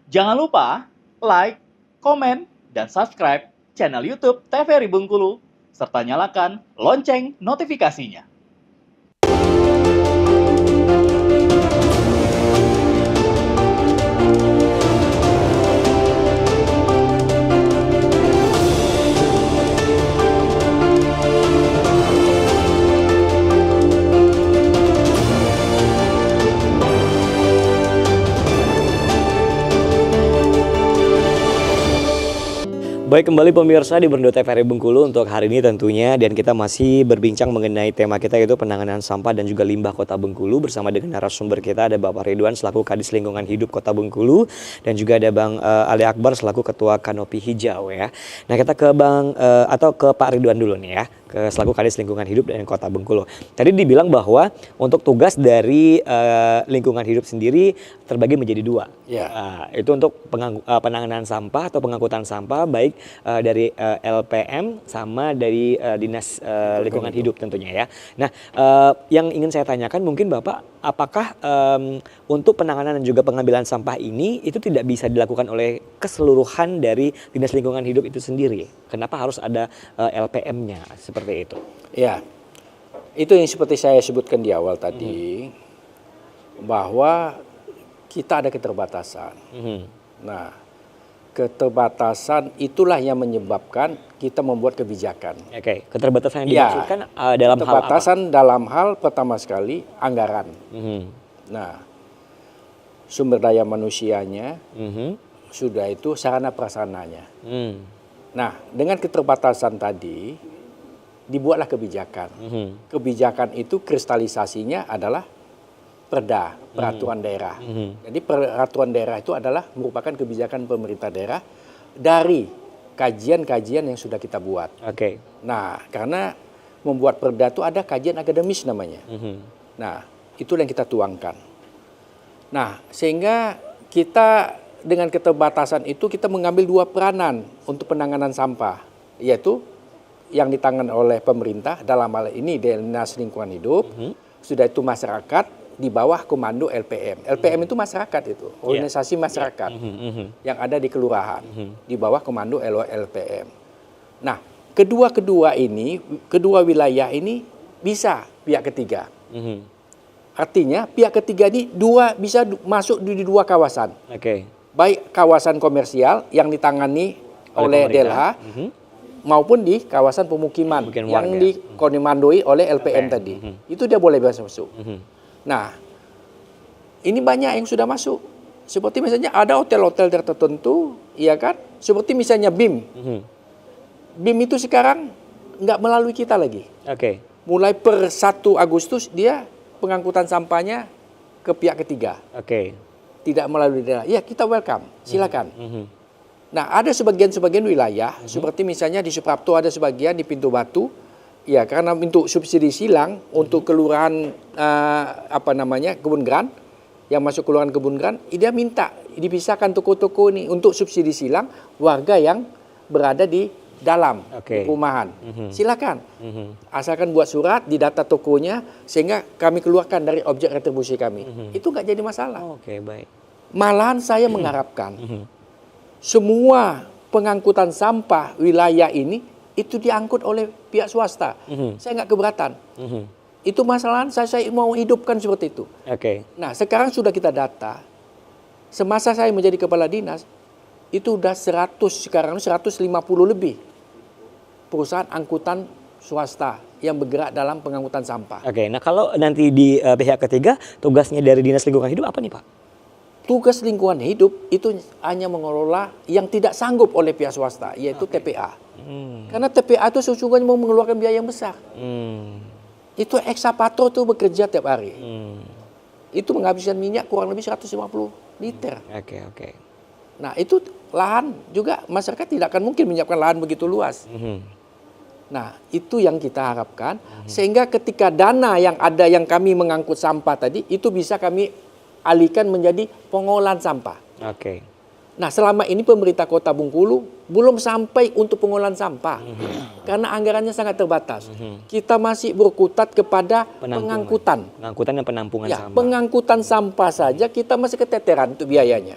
Jangan lupa like, komen, dan subscribe channel YouTube TVRI Bengkulu, serta nyalakan lonceng notifikasinya. Baik, kembali pemirsa di Berndo TVRI Bengkulu untuk hari ini tentunya, dan kita masih berbincang mengenai tema kita yaitu penanganan sampah dan juga limbah Kota Bengkulu. Bersama dengan narasumber kita ada Bapak Ridwan selaku Kadis Lingkungan Hidup Kota Bengkulu, dan juga ada Bang Ali Akbar selaku Ketua Kanopi Hijau ya. Nah, kita ke Pak Ridwan dulu nih ya, selaku Kadis Lingkungan Hidup dan Kota Bengkulu. Tadi dibilang bahwa untuk tugas dari lingkungan hidup sendiri terbagi menjadi dua. Itu untuk penanganan sampah atau pengangkutan sampah baik dari LPM sama dari Dinas Lingkungan Hidup tentunya ya. Nah, yang ingin saya tanyakan mungkin Bapak, apakah untuk penanganan dan juga pengambilan sampah ini itu tidak bisa dilakukan oleh keseluruhan dari Dinas Lingkungan Hidup itu sendiri? Kenapa harus ada LPM-nya seperti itu? Ya, itu yang seperti saya sebutkan di awal tadi, bahwa kita ada keterbatasan. Nah, keterbatasan itulah yang menyebabkan kita membuat kebijakan. Oke, keterbatasan yang dimaksudkan dalam hal apa? Keterbatasan dalam hal pertama sekali anggaran. Nah, sumber daya manusianya, sudah itu sarana prasarananya. Nah, dengan keterbatasan tadi dibuatlah kebijakan. Kebijakan itu kristalisasinya adalah Perda, peraturan daerah. Jadi peraturan daerah itu adalah merupakan kebijakan pemerintah daerah dari kajian-kajian yang sudah kita buat. Nah, karena membuat perda itu ada kajian akademis namanya. Nah, itu yang kita tuangkan. Nah, sehingga kita dengan keterbatasan itu kita mengambil dua peranan untuk penanganan sampah, yaitu yang ditangani oleh pemerintah dalam hal ini Dinas Lingkungan Hidup, sudah itu masyarakat di bawah komando LPM. LPM itu masyarakat itu, organisasi masyarakat yang ada di kelurahan, di bawah komando LPM. Nah, kedua wilayah ini bisa pihak ketiga. Artinya pihak ketiga ini bisa masuk di dua kawasan. Baik kawasan komersial yang ditangani oleh DLH, maupun di kawasan pemukiman yang dikomandoi oleh LPM tadi. Itu dia boleh masuk. Nah, ini banyak yang sudah masuk. Seperti misalnya ada hotel-hotel tertentu, ya kan? Seperti misalnya BIM. BIM itu sekarang nggak melalui kita lagi. Mulai per 1 Agustus dia pengangkutan sampahnya ke pihak ketiga. Tidak melalui daerah. Ya, kita welcome. Silakan. Nah, ada sebagian wilayah, seperti misalnya di Suprapto ada sebagian, di Pintu Batu. Ya, karena untuk subsidi silang untuk kelurahan Kebun Gran, yang masuk kelurahan Kebun Gran, dia minta dipisahkan toko-toko ini untuk subsidi silang warga yang berada di dalam perumahan. Silakan, asalkan buat surat, didata tokonya, sehingga kami keluarkan dari objek retribusi kami. Itu nggak jadi masalah. Baik. Malahan saya mengharapkan semua pengangkutan sampah wilayah ini itu diangkut oleh pihak swasta. Saya nggak keberatan. Itu masalah saya mau hidupkan seperti itu. Nah, sekarang sudah kita data. Semasa saya menjadi kepala dinas, itu udah 150 lebih perusahaan angkutan swasta yang bergerak dalam pengangkutan sampah. Nah, kalau nanti di pihak ketiga, tugasnya dari Dinas Lingkungan Hidup apa nih Pak? Tugas lingkungan hidup itu hanya mengelola yang tidak sanggup oleh pihak swasta, yaitu TPA. Karena TPA itu sesungguhnya mau mengeluarkan biaya yang besar. Itu ekskavator tuh bekerja tiap hari. Itu menghabiskan minyak kurang lebih 150 liter. Nah, itu lahan juga masyarakat tidak akan mungkin menyiapkan lahan begitu luas. Nah, itu yang kita harapkan. Sehingga ketika dana yang ada yang kami mengangkut sampah tadi, itu bisa kami alihkan menjadi pengolahan sampah. Nah, selama ini pemerintah Kota Bengkulu belum sampai untuk pengolahan sampah. Karena anggarannya sangat terbatas. Kita masih berkutat kepada pengangkutan. Pengangkutan dan penampungan sampah. Pengangkutan sampah saja kita masih keteteran untuk biayanya.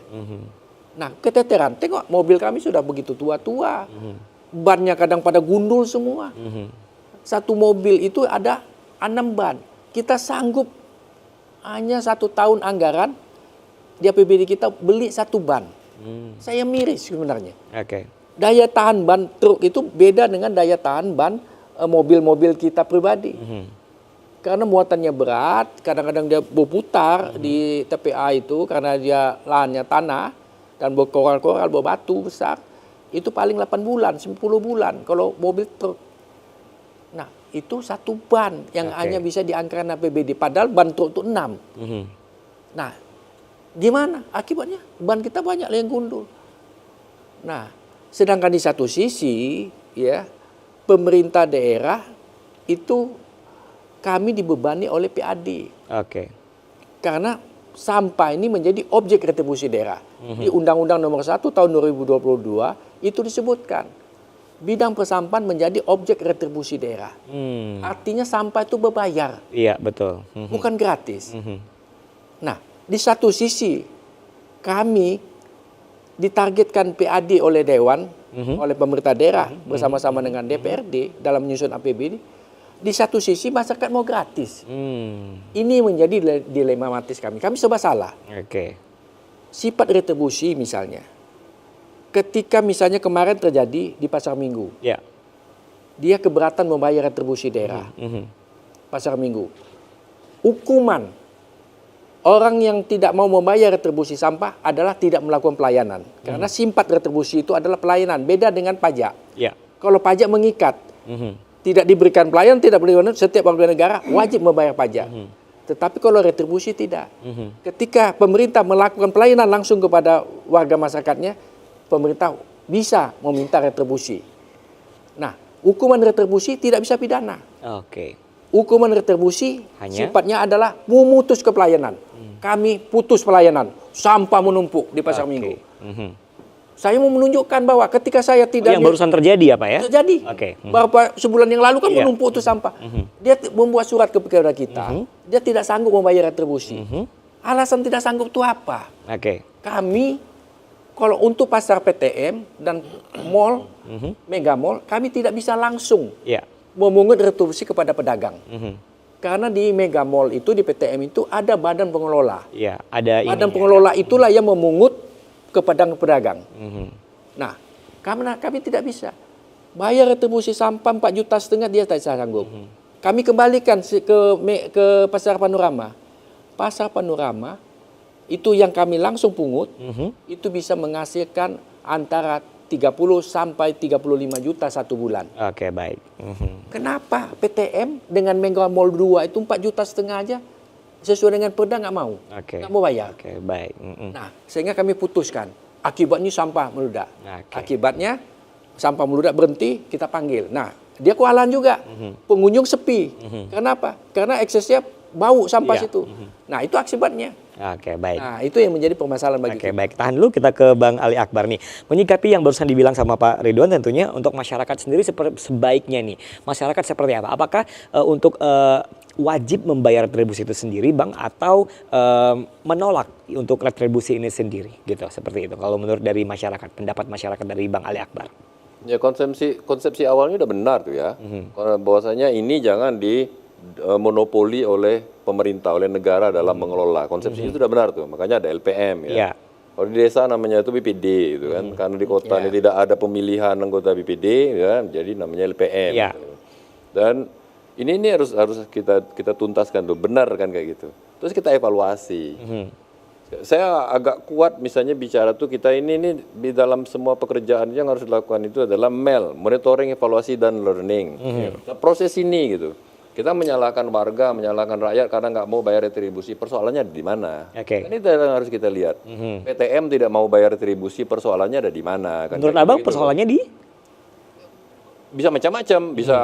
Nah, keteteran. Tengok mobil kami sudah begitu tua-tua. Bannya kadang pada gundul semua. Satu mobil itu ada 6 ban. Kita sanggup hanya 1 tahun anggaran di APBD kita beli 1 ban. Saya miris sebenarnya. Oke. Daya tahan ban truk itu beda dengan daya tahan ban mobil-mobil kita pribadi. Karena muatannya berat, kadang-kadang dia berputar di TPA itu karena dia lahannya tanah dan berkoral-koral, berbatu besar. Itu paling 8 bulan, 10 bulan kalau mobil truk. Nah, itu 1 ban yang hanya bisa dianggarkan APBD. Padahal ban truk itu 6. Nah, gimana akibatnya? Ban kita banyak yang gundul. Nah, sedangkan di satu sisi, ya, pemerintah daerah itu kami dibebani oleh PAD. Oke. Karena sampah ini menjadi objek retribusi daerah. Di Undang-Undang Nomor 1 Tahun 2022 itu disebutkan bidang persampahan menjadi objek retribusi daerah. Artinya sampah itu berbayar, Iya, betul. bukan gratis. Nah, di satu sisi kami ditargetkan PAD oleh Dewan, oleh pemerintah daerah bersama-sama dengan DPRD dalam menyusun APBD. Di satu sisi masyarakat mau gratis. Ini menjadi dilematis kami. Kami serba salah. Oke. Sifat retribusi misalnya. Ketika misalnya kemarin terjadi di Pasar Minggu. Ya. Dia keberatan membayar retribusi daerah. Pasar Minggu. Hukuman orang yang tidak mau membayar retribusi sampah adalah tidak melakukan pelayanan. Karena sifat retribusi itu adalah pelayanan. Beda dengan pajak. Ya. Kalau pajak mengikat. Tidak diberikan pelayanan, tidak berikan, setiap warga negara wajib membayar pajak. Tetapi kalau retribusi tidak. Ketika pemerintah melakukan pelayanan langsung kepada warga masyarakatnya, pemerintah bisa meminta retribusi. Nah, hukuman retribusi tidak bisa pidana. Oke. Hukuman retribusi Hanya? sifatnya adalah memutus ke pelayanan. Kami putus pelayanan, sampah menumpuk di Pasar Minggu. Saya mau menunjukkan bahwa ketika saya tidak... Yang barusan terjadi apa ya? Terjadi. Oke. Beberapa sebulan yang lalu kan Iya. menumpuk itu sampah. Dia membuat surat kepada kita. Dia tidak sanggup membayar retribusi. Alasan tidak sanggup itu apa? Oke. Kami kalau untuk pasar PTM dan mall, mega mall, kami tidak bisa langsung Ya. memungut retribusi kepada pedagang. Karena di mega mall itu, di PTM itu ada badan pengelola. Ya, ada Badan ininya. pengelola itulah yang memungut kepada pedagang. Nah, kami tidak bisa bayar retribusi sampah 4,5 juta dia tidak sanggup. Kami kembalikan ke Pasar Panorama. Pasar Panorama itu yang kami langsung pungut, itu bisa menghasilkan antara 30 sampai 35 juta 1 bulan. Oke, baik. Kenapa PTM dengan Mega Mall 2 itu 4,5 juta aja sesuai dengan perda nggak mau, Oke. nggak mau bayar. Oke, baik. Nah, sehingga kami putuskan. Akibatnya sampah meludak. Oke. Akibatnya sampah meludak berhenti, kita panggil. Nah, dia kewalahan juga. Pengunjung sepi. Kenapa? Karena eksesnya bau sampah Iya. situ. Nah, itu akibatnya. Oke, baik. Nah, itu yang menjadi permasalahan bagi Oke, kita. baik. Tahan dulu, kita ke Bang Ali Akbar nih. Menyikapi yang barusan dibilang sama Pak Ridwan, tentunya untuk masyarakat sendiri sebaiknya nih. Masyarakat seperti apa? Apakah untuk wajib membayar retribusi itu sendiri, Bang, atau menolak untuk retribusi ini sendiri, gitu? Seperti itu. Kalau menurut dari masyarakat, pendapat masyarakat dari Bang Ali Akbar. Ya, konsepsi awalnya udah benar tuh ya. Bahwasanya ini jangan monopoli oleh pemerintah, oleh negara dalam mengelola. Konsepsinya itu sudah benar tuh. Makanya ada LPM ya. Ya. Kalau di desa namanya itu BPD gitu kan. Karena di kota ini tidak ada pemilihan anggota BPD ya, jadi namanya LPM. Ya. Gitu. Dan ini harus kita tuntaskan tuh, benar kan kayak gitu. Terus kita evaluasi. Saya agak kuat misalnya bicara tuh kita ini di dalam semua pekerjaan yang harus dilakukan itu adalah MEL, monitoring, evaluasi dan learning. Nah, proses ini gitu. Kita menyalahkan warga, menyalahkan rakyat karena nggak mau bayar retribusi. Persoalannya di mana? Oke. Ini yang harus kita lihat. PTM tidak mau bayar retribusi, persoalannya ada di mana? Kan Menurut kayak Abang gitu. persoalannya di? Bisa macam-macam, bisa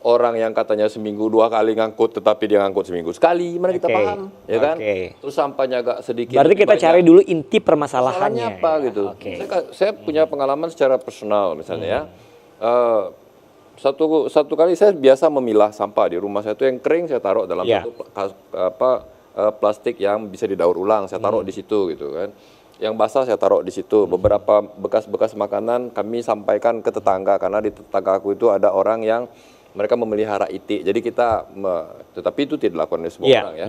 orang yang katanya seminggu 2 kali ngangkut, tetapi dia ngangkut seminggu sekali, gimana kita Oke. paham, ya kan? Oke. Terus sampahnya agak sedikit. Berarti kita banyak. cari dulu inti Permasalahannya permasalahannya. apa ya? gitu? Oke. Saya punya pengalaman secara personal misalnya ya. Satu kali saya biasa memilah sampah di rumah saya itu yang kering saya taruh dalam Ya. satu plastik yang bisa didaur ulang, saya taruh di situ gitu kan. Yang basah saya taruh di situ. Beberapa bekas-bekas makanan kami sampaikan ke tetangga karena di tetangga aku itu ada orang yang mereka memelihara itik. Jadi tetapi itu tidak dilakukan oleh semua orang ya.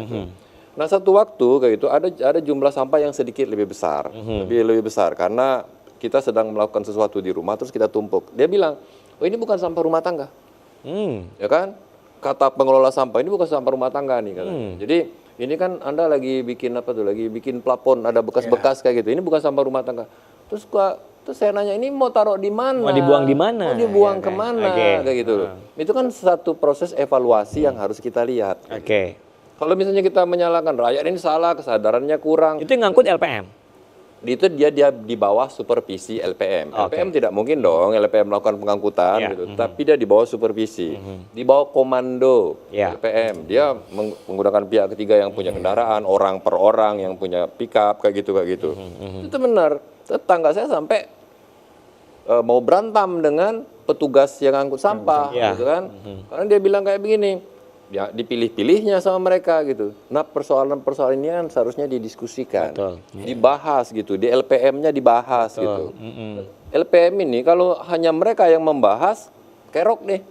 Nah satu waktu kayak itu ada jumlah sampah yang sedikit lebih besar, lebih besar karena kita sedang melakukan sesuatu di rumah terus kita tumpuk. Dia bilang, oh ini bukan sampah rumah tangga, ya kan? Kata pengelola sampah ini bukan sampah rumah tangga nih katanya. Jadi ini kan Anda lagi bikin apa tuh? Lagi bikin plafon ada bekas-bekas kayak gitu. Ini bukan sampah rumah tangga. Terus saya nanya ini mau taruh di mana? Mau dibuang di mana? Mau dibuang kemana? Kayak gitu loh. Itu kan satu proses evaluasi yang harus kita lihat. Kalau misalnya kita menyalahkan rakyat ini salah, kesadarannya kurang. Itu yang ngangkut LPM? Itu dia di bawah supervisi LPM. LPM tidak mungkin dong LPM melakukan pengangkutan gitu. Tapi dia di bawah supervisi. Di bawah komando LPM. Dia menggunakan pihak ketiga yang punya kendaraan, orang per orang yang punya pickup kayak gitu. Itu benar. Tetangga saya sampai mau berantem dengan petugas yang angkut sampah gitu kan. Karena dia bilang kayak begini. Ya, dipilih-pilihnya sama mereka gitu. Nah persoalan-persoalan ini kan seharusnya didiskusikan, dibahas gitu, di LPM-nya dibahas gitu. LPM ini kalau hanya mereka yang membahas, kerok deh.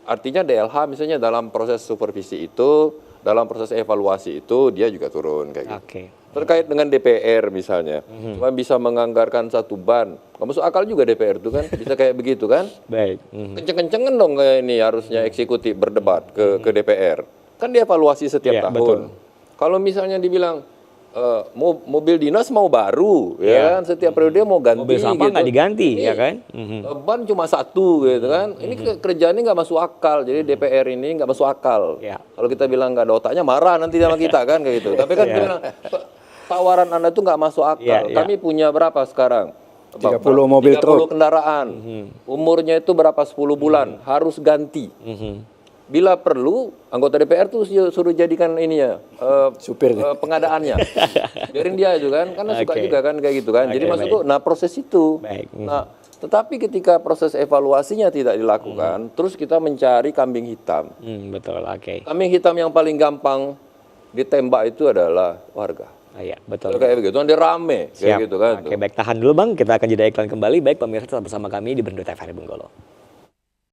Artinya DLH misalnya dalam proses supervisi itu, dalam proses evaluasi itu dia juga turun kayak gitu. Terkait dengan DPR misalnya, cuma bisa menganggarkan satu ban, nggak masuk akal juga DPR itu kan, bisa kayak begitu kan? Baik. Kenceng-kencengan dong kayak ini harusnya eksekutif berdebat ke DPR, kan dievaluasi setiap tahun. Betul. Kalau misalnya dibilang mobil dinas mau baru, ya kan? Setiap periode mau ganti. Mobil sampah nggak diganti, ya kan? Ban cuma satu, gitu kan? Ini kerjaannya nggak masuk akal. Jadi DPR ini nggak masuk akal. Kalau kita bilang nggak ada otaknya, marah nanti sama kita kan kayak gitu. Tapi kan kita bilang tawaran Anda itu nggak masuk akal. Kami punya berapa sekarang? 30 mobil 30 truk. kendaraan. Umurnya itu berapa? 10 bulan. Harus ganti. Bila perlu, anggota DPR tuh suruh jadikan ininya, Supir. pengadaannya. Biarin dia juga kan, karena suka juga kan kayak gitu kan. Jadi maksudku, nah proses itu. Nah, tetapi ketika proses evaluasinya tidak dilakukan, terus kita mencari kambing hitam. Betul, Kambing hitam yang paling gampang ditembak itu adalah warga. Iya, betul. Kayak begitu, nanti rame, kayak gitu kan. Baik, tahan dulu Bang, kita akan jeda iklan kembali. Baik, pemirsa tetap bersama kami di Berndo TVRI Benggolo.